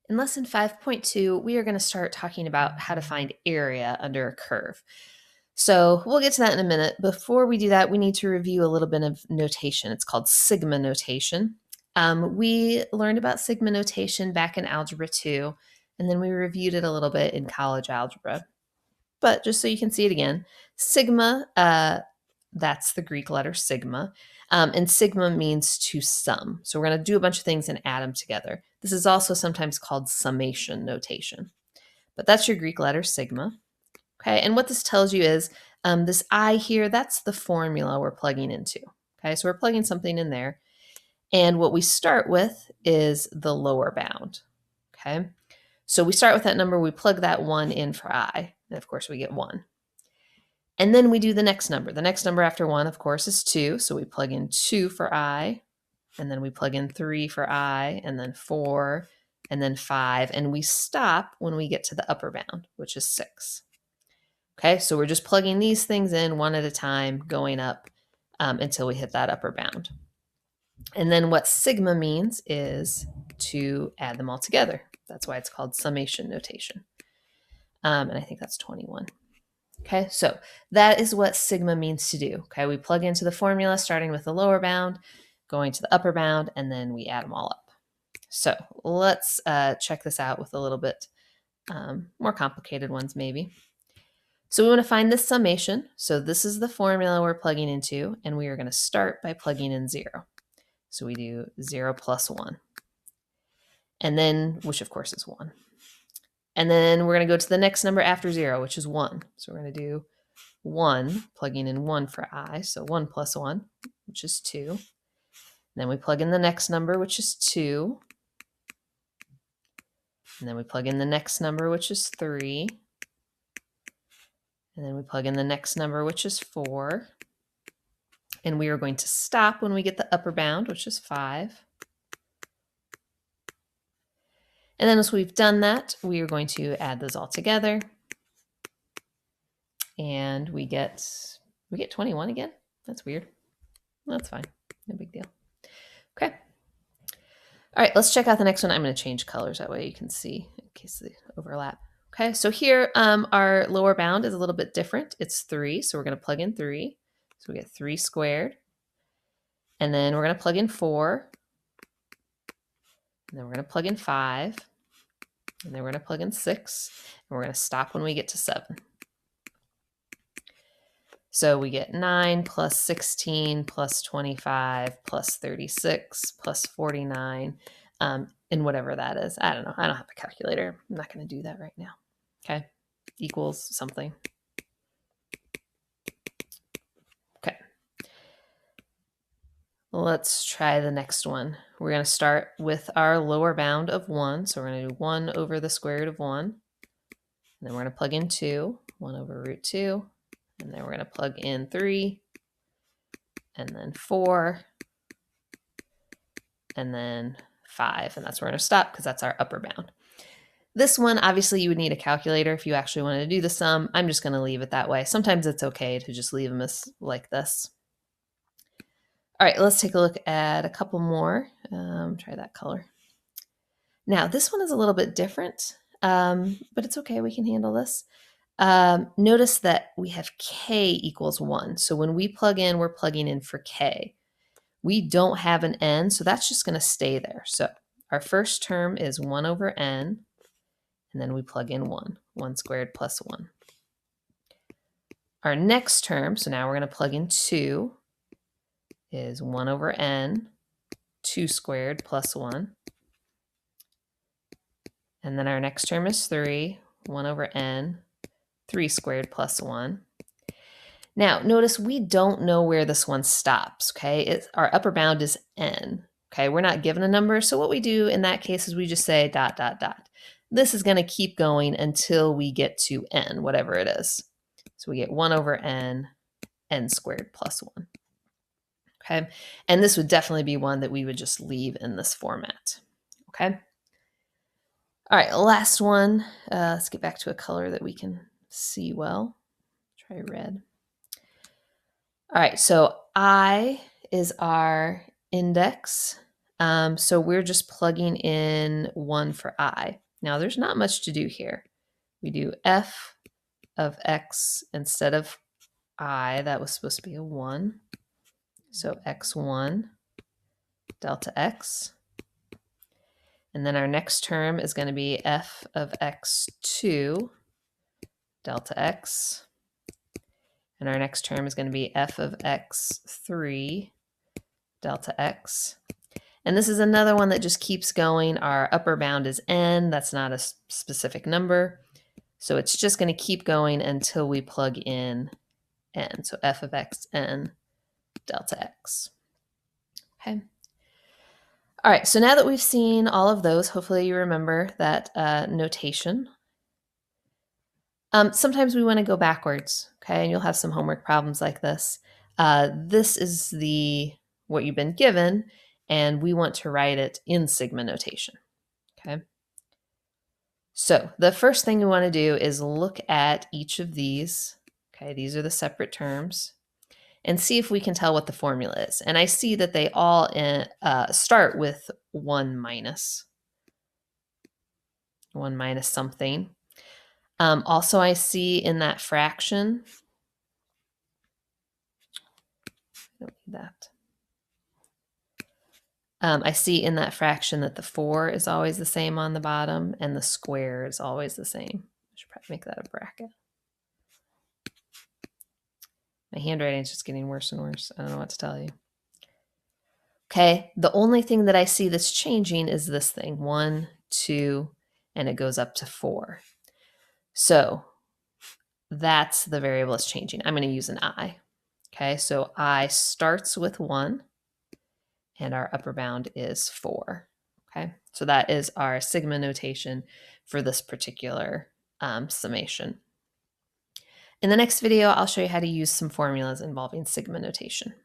In lesson 5.2, we are going to start talking about how to find area under a curve. So we'll get to that in a minute. Before we do that, we need to review a little bit of notation. It's called sigma notation. We learned about sigma notation back in Algebra 2, and then we reviewed it a little bit in college algebra. But just so you can see it again, sigma, that's the Greek letter sigma, and sigma means to sum. So we're going to do a bunch of things and add them together. This is also sometimes called summation notation. But that's your Greek letter sigma. Okay, and what this tells you is this I here, that's the formula we're plugging into. Okay, so we're plugging something in there. And what we start with is the lower bound. Okay, so we start with that number, we plug that 1 in for I, and of course we get 1. And then we do the next number. The next number after 1, of course, is 2. So we plug in 2 for I, and then we plug in 3 for I, and then 4, and then 5. And we stop when we get to the upper bound, which is 6. Okay, so we're just plugging these things in one at a time, going up until we hit that upper bound. And then what sigma means is to add them all together. That's why it's called summation notation. And I think that's 21. Okay, so that is what sigma means to do. Okay, we plug into the formula starting with the lower bound, going to the upper bound, and then we add them all up. So let's check this out with a little bit more complicated ones maybe. So we want to find this summation. So this is the formula we're plugging into, and we are going to start by plugging in 0. So we do 0 plus 1. And then, which of course is 1. And then we're going to go to the next number after 0, which is 1. So we're going to do 1, plugging in 1 for I, so 1 plus 1, which is 2. And then we plug in the next number, which is 2. And then we plug in the next number, which is 3. And then we plug in the next number, which is 4. And we are going to stop when we get the upper bound, which is 5. And then once we've done that, we are going to add those all together. And we get 21 again. That's weird. That's fine. No big deal. Okay. All right, let's check out the next one. I'm going to change colors. That way you can see in case they overlap. Okay, so here our lower bound is a little bit different. It's 3, so we're going to plug in 3. So we get 3 squared. And then we're going to plug in 4. And then we're going to plug in 5. And then we're going to plug in 6. And we're going to stop when we get to 7. So we get 9 plus 16 plus 25 plus 36 plus 49, and whatever that is. I don't know. I don't have a calculator. I'm not going to do that right now. Okay. Equals something. Okay. Let's try the next one. We're going to start with our lower bound of 1. So we're going to do 1 over the square root of 1. And then we're going to plug in 2, 1 over root 2. And then we're going to plug in 3, and then 4, and then 5. And that's where we're going to stop because that's our upper bound. This one, obviously, you would need a calculator if you actually wanted to do the sum. I'm just going to leave it that way. Sometimes it's okay to just leave them as like this. All right, let's take a look at a couple more. Try that color. Now, this one is a little bit different, but it's okay. We can handle this. Notice that we have k equals 1. So when we plug in, we're plugging in for k. We don't have an n, so that's just going to stay there. So our first term is 1 over n, and then we plug in 1. 1 squared plus 1. Our next term, so now we're going to plug in 2, is 1 over n, 2 squared plus 1. And then our next term is 3, 1 over n, 3 squared plus 1. Now, notice we don't know where this one stops, okay? Our upper bound is n, okay? We're not given a number, so what we do in that case is we just say dot, dot, dot. This is going to keep going until we get to n, whatever it is. So we get 1 over n, n squared plus 1, okay? And this would definitely be one that we would just leave in this format, okay? All right, last one. Let's get back to a color that we can see well. Try red. All right, so I is our index So we're just plugging in 1 for I. Now there's not much to do here. We do f of x instead of I. That was supposed to be a 1. So x1 delta x. And then our next term is going to be f of x2 delta x. And our next term is going to be f of x3 delta x. And this is another one that just keeps going. Our upper bound is n. That's not a specific number. So it's just going to keep going until we plug in n. So f of xn delta x. Okay. All right, so now that we've seen all of those, hopefully you remember that notation. Sometimes we want to go backwards, okay? And you'll have some homework problems like this. This is what you've been given, and we want to write it in sigma notation, okay? So the first thing we want to do is look at each of these, okay? These are the separate terms, and see if we can tell what the formula is. And I see that they all start with 1 minus something. Also, I see in that fraction, I don't need that. I see in that fraction that the 4 is always the same on the bottom and the square is always the same. I should probably make that a bracket. My handwriting is just getting worse and worse. I don't know what to tell you. Okay, the only thing that I see that's changing is this thing, 1, 2, and it goes up to 4. So that's the variable that's changing. I'm going to use an I. Okay, so I starts with 1, and our upper bound is 4. Okay, so that is our sigma notation for this particular summation. In the next video, I'll show you how to use some formulas involving sigma notation.